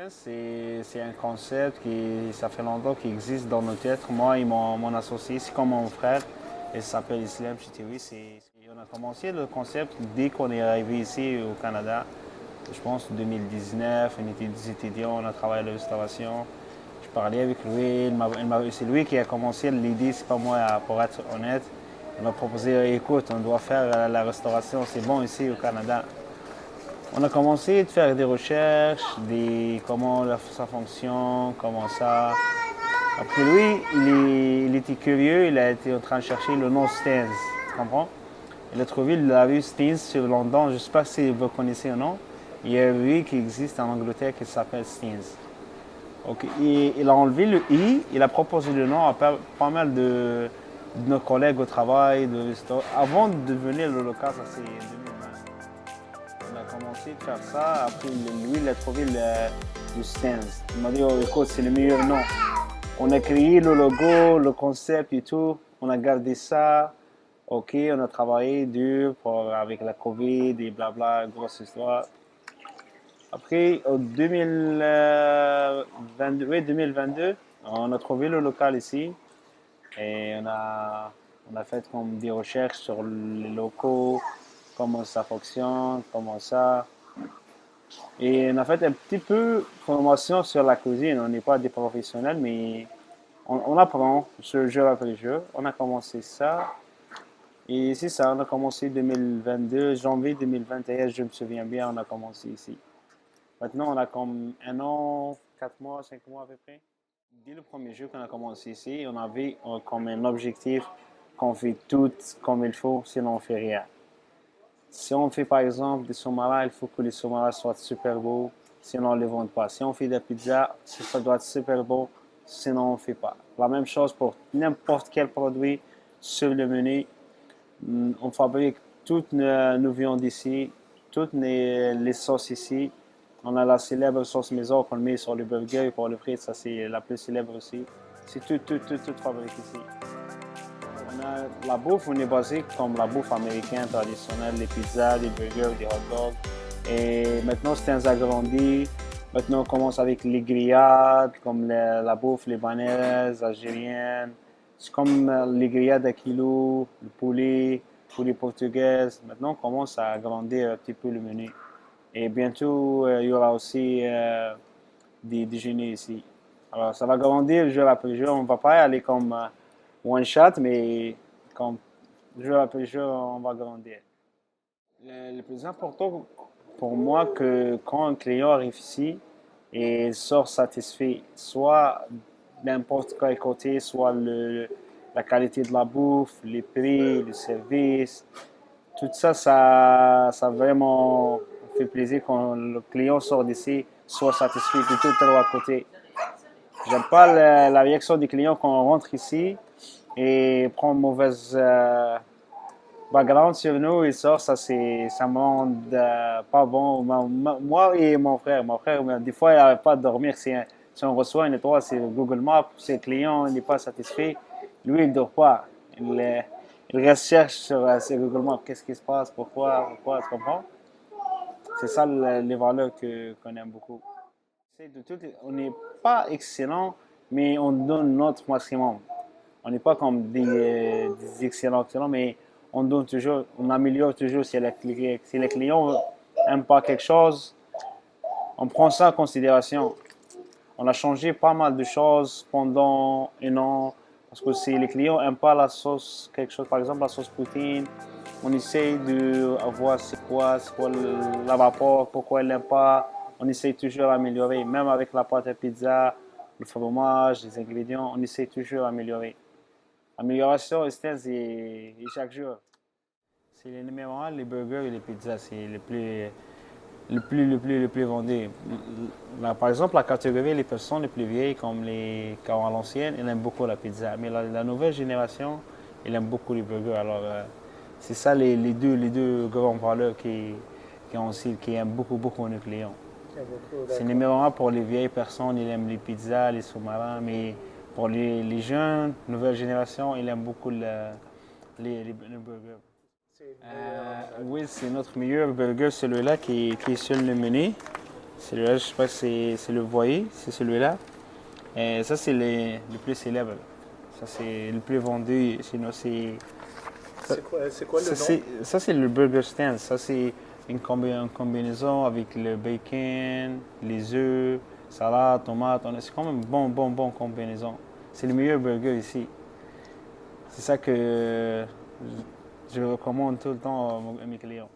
C'est un concept qui, ça fait longtemps qu'il existe dans nos têtes. Moi et mon associé, c'est comme mon frère, il s'appelle Islam Chitiwi. On a commencé le concept dès qu'on est arrivé ici au Canada. Je pense en 2019, on était des étudiants, on a travaillé à la restauration. Je parlais avec lui, c'est lui qui a commencé l'idée, c'est pas moi, pour être honnête. Il m'a proposé, écoute, on doit faire la restauration, c'est bon ici au Canada. On a commencé à faire des recherches, comment ça fonctionne, comment ça. Après lui, il était curieux, il a été en train de chercher le nom Stens, tu comprends? Il a trouvé la rue Stens sur London, je ne sais pas si vous connaissez ou non. Il y a une rue qui existe en Angleterre qui s'appelle Stens. Okay. Et il a enlevé le I, il a proposé le nom à pas mal de nos collègues au travail, avant de devenir le local, ça c'est 2020. On a commencé à faire ça, après lui il a trouvé le Stens. Il m'a dit, oh, écoute, c'est le meilleur nom. On a créé le logo, le concept et tout, on a gardé ça. Ok, on a travaillé dur avec la COVID et blabla, grosse histoire. Après, en 2022, on a trouvé le local ici et on a fait comme des recherches sur les locaux, comment ça fonctionne, comment ça. Et on a fait un petit peu de formation sur la cuisine. On n'est pas des professionnels, mais on apprend jour après jour. On a commencé ça. Et c'est ça, on a commencé 2022, janvier 2021, je me souviens bien, on a commencé ici. Maintenant, on a comme 1 an, 4 mois, 5 mois à peu près. Dès le premier jour qu'on a commencé ici, on avait comme un objectif qu'on fait tout comme il faut, sinon on ne fait rien. Si on fait par exemple des sous-marins, il faut que les sous-marins soient super beaux, sinon on ne les vend pas. Si on fait des pizzas, ça doit être super beau, sinon on ne fait pas. La même chose pour n'importe quel produit sur le menu. On fabrique toutes nos viandes ici, toutes les sauces ici. On a la célèbre sauce maison qu'on met sur le burger et pour le frites, ça c'est la plus célèbre aussi. C'est tout fabriqué ici. La bouffe, on est basé comme la bouffe américaine traditionnelle, les pizzas, les burgers, les hot dogs. Et maintenant, c'est un agrandi. Maintenant, on commence avec les grillades, comme la bouffe libanaise, algérienne. C'est comme les grillades à kilo, le poulet portugais. Maintenant, on commence à agrandir un petit peu le menu. Et bientôt, il y aura aussi des déjeuners ici. Alors, ça va grandir jour après jour. On ne va pas aller comme one shot, mais comme jour après jour, on va grandir. Le plus important pour moi, que quand un client arrive ici et sort satisfait, soit n'importe quel côté, soit la qualité de la bouffe, les prix, le service, tout ça, ça vraiment fait plaisir quand le client sort d'ici, soit satisfait de tout trois côtés. J'aime pas la réaction des clients quand on rentre ici et prend une mauvaise background sur nous et sort, ça me rend pas bon. Moi et mon frère, des fois, il n'arrive pas de dormir. Si on reçoit une étoile, c'est Google Maps, si le client n'est pas satisfait, lui, il ne dort pas. Il recherche sur Google Maps, qu'est-ce qui se passe, pourquoi, tu comprends? C'est ça les valeurs qu'on aime beaucoup. On n'est pas excellent, mais on donne notre maximum. On n'est pas comme des excellents, mais on donne toujours, on améliore toujours si les clients n'aiment pas quelque chose, on prend ça en considération. On a changé pas mal de choses pendant 1 an, parce que si les clients n'aiment pas la sauce, quelque chose, par exemple la sauce poutine, on essaye de voir c'est quoi le rapport, pourquoi ils n'aiment pas. On essaye toujours d'améliorer, même avec la pâte à pizza, le fromage, les ingrédients, on essaye toujours d'améliorer. Amélioration, c'est chaque jour. C'est les numéro 1, les burgers et les pizzas, c'est le plus vendu. Par exemple, la catégorie, les personnes les plus vieilles, comme à l'ancienne, ils aiment beaucoup la pizza. Mais la nouvelle génération, ils aiment beaucoup les burgers. Alors, c'est ça les deux grandes valeurs qui aiment beaucoup nos clients. C'est numéro 1 pour les vieilles personnes, ils aiment les pizzas, les sous-marins, mais pour les jeunes, nouvelle génération, ils aiment beaucoup les burgers. Oui, c'est notre meilleur burger, celui-là qui est sur le menu. Celui-là, je sais pas si c'est le voyer, c'est celui-là. Et ça, c'est le plus célèbre. Ça, c'est le plus vendu chez nous. C'est quoi le nom? Ça, c'est le burger stand. Ça, c'est une combinaison avec le bacon, les œufs, salade, tomate. C'est comme une bon combinaison. C'est le meilleur burger ici. C'est ça que je recommande tout le temps à mes clients.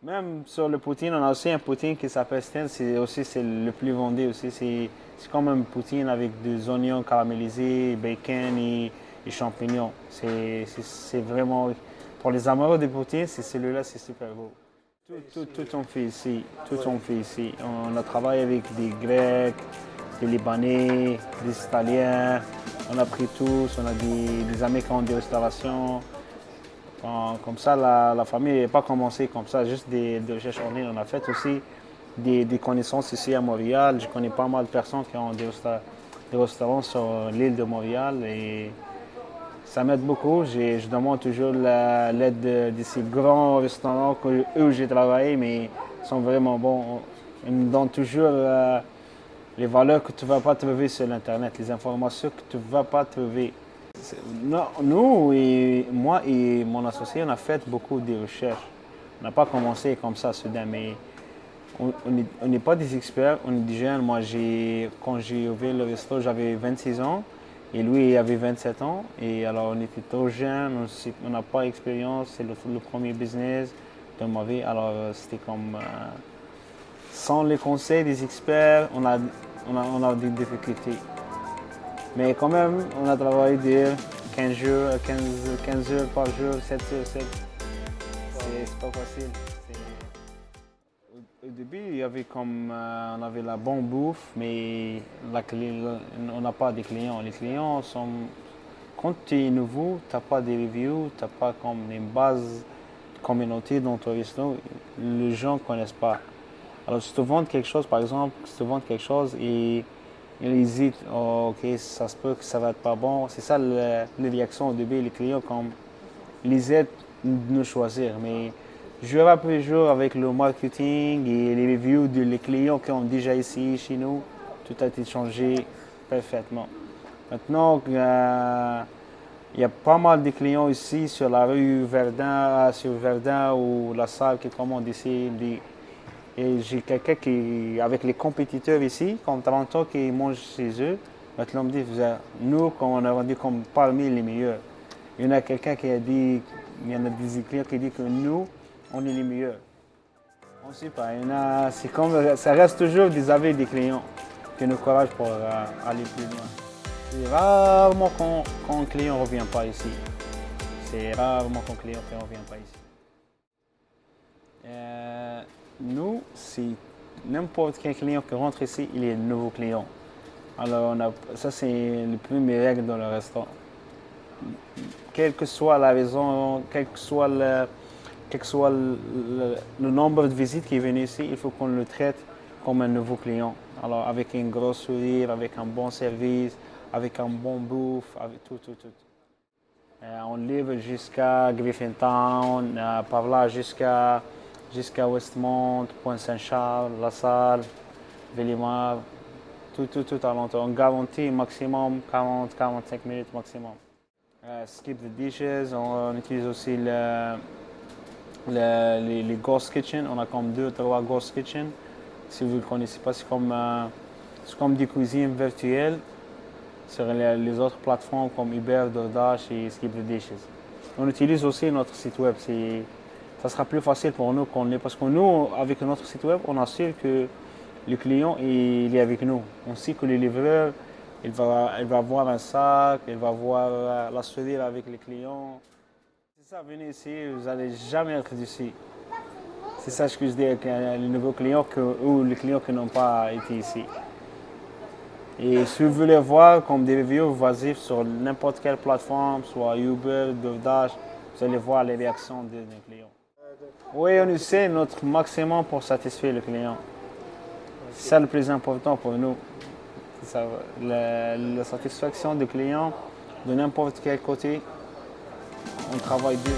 Même sur le poutine, on a aussi un poutine qui s'appelle Sten, c'est le plus vendu aussi. C'est comme un poutine avec des oignons caramélisés, bacon et champignons. C'est vraiment, pour les amoureux de poutine, c'est celui-là, c'est super beau. Tout on fait ici, tout on fait ici. On a travaillé avec des Grecs, des Libanais, des Italiens. On a pris tous, on a des amis qui ont des restaurations. Comme ça, la famille n'est pas commencé comme ça, juste des recherches en ligne. On a fait aussi des connaissances ici à Montréal. Je connais pas mal de personnes qui ont des restaurants sur l'île de Montréal et ça m'aide beaucoup. Je demande toujours l'aide de ces grands restaurants où j'ai travaillé, mais ils sont vraiment bons. Ils me donnent toujours les valeurs que tu ne vas pas trouver sur Internet, les informations que tu ne vas pas trouver. Nous, et moi et mon associé, on a fait beaucoup de recherches. On n'a pas commencé comme ça soudain, mais on n'est pas des experts, on est des jeunes. Moi, quand j'ai ouvert le resto, j'avais 26 ans et lui, il avait 27 ans. Et alors, on était trop jeunes, on n'a pas d'expérience, c'est le premier business de ma vie. Alors, c'était comme, sans les conseils des experts, on a des difficultés. Mais quand même, on a travaillé dur, 15 heures par jour, 7 sur 7. C'est pas facile. Au début, il y avait on avait la bonne bouffe, mais on n'a pas de clients. Les clients sont, quand tu es nouveau, tu n'as pas de reviews, tu n'as pas comme une base de communauté dans ton resto. Les gens ne connaissent pas. Alors, si tu vends quelque chose, par exemple, si tu vends quelque chose et ils hésitent, oh, ok, ça se peut que ça va être pas bon. C'est ça la réaction au début, les clients, comme ils aident de nous choisir. Mais jour après jour, avec le marketing et les reviews des clients qui ont déjà ici, chez nous, tout a été changé parfaitement. Maintenant, il y a pas mal de clients ici sur la rue Verdun ou la salle qui commandent ici. Et j'ai quelqu'un avec les compétiteurs ici, comme Toronto, qui mange chez eux. Maintenant, on me dit, nous, on a rendu comme parmi les meilleurs. Il y en a quelqu'un qui a dit, il y en a des clients qui disent que nous, on est les meilleurs. On ne sait pas. Ça reste toujours des avis des clients qui nous encouragent pour aller plus loin. C'est rarement quand un client ne revient pas ici. C'est rarement qu'un client ne revient pas ici. Nous, c'est n'importe quel client qui rentre ici, il est un nouveau client. Alors, ça, c'est les premières règles dans le restaurant. Quelle que soit la raison, quel que soit le nombre de visites qui est venu ici, il faut qu'on le traite comme un nouveau client. Alors, avec un gros sourire, avec un bon service, avec un bon bouffe, avec tout. On livre jusqu'à Griffintown, par là jusqu'à Westmont, Pointe-Saint-Charles, La Salle, Villemar, tout alentour. On garantit maximum 40-45 minutes maximum. Skip the dishes, on utilise aussi les ghost kitchen. On a comme 2-3 ghost kitchen. Si vous ne le connaissez pas, c'est comme des cuisines virtuelles sur les autres plateformes comme Uber, DoorDash et Skip the Dishes. On utilise aussi notre site web. Ça sera plus facile pour nous parce que nous, avec notre site web, on assure que le client il est avec nous. On sait que le livreur, il va avoir un sac, il va avoir la sourire avec les clients. C'est ça, venez ici, vous n'allez jamais être déçus. C'est ça ce que je dis avec les nouveaux clients ou les clients qui n'ont pas été ici. Et si vous voulez voir comme des reviews, vas-y sur n'importe quelle plateforme, soit Uber, DoorDash, vous allez voir les réactions des clients. Oui, on essaie notre maximum pour satisfaire le client. C'est ça le plus important pour nous. Ça, la satisfaction du client de n'importe quel côté, on travaille dur.